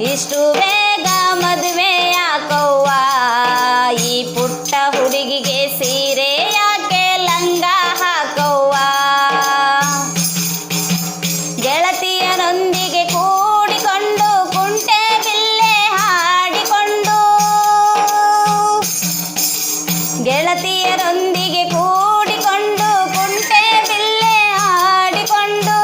ಇಷ್ಟು ಬೇಗ ಮದುವೆ ಯಾಕವ್ವ, ಈ ಪುಟ್ಟ ಹುಡುಗಿಗೆ ಸೀರೆ ಯಾಕೆ ಲಂಗ ಹಾಕವ್ವ. ಗೆಳತಿಯರೊಂದಿಗೆ ಕೂಡಿಕೊಂಡು ಕುಂಟೆ ಬಿಲ್ಲೆ ಹಾಡಿಕೊಂಡು, ಗೆಳತಿಯರೊಂದಿಗೆ ಕೂಡಿಕೊಂಡು ಕುಂಟೆ ಬಿಲ್ಲೆ ಹಾಡಿಕೊಂಡು,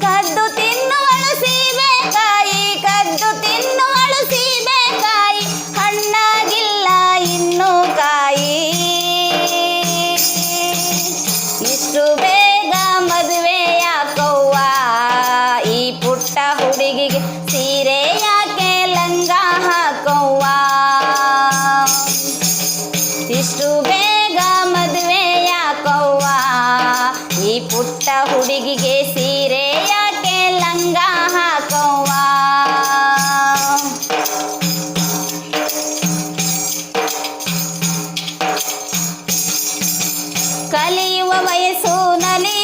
ಕದ್ದು ತಿನ್ನುವಳು ಸೀಬೆಕಾಯಿ, ಕದ್ದು ತಿನ್ನುವಳು ಸೀಬೆಕಾಯಿ, ಹಣ್ಣಾಗಿಲ್ಲ ಇನ್ನೂ ಕಾಯಿ. ಇಷ್ಟು ಬೇಗ ಮದುವೆ ಯಾಕವ್ವ, ಈ ಪುಟ್ಟ ಹುಡುಗಿಗೆ ಸೀರೆ ಯಾಕೆ ಲಂಗ ಹಾಕವ್ವ. ಇಷ್ಟು ಬೇಗ ಮದುವೆ ಯಾಕವ್ವ, ಈ ಪುಟ್ಟ ಹುಡುಗಿಗೆ ಸೀರೆ ಯಾಕೆ ಲಂಗ ಹಾಕವ್ವ. ಕಲಿಯುವ ವಯಸ್ಸು ನಲಿಯುವ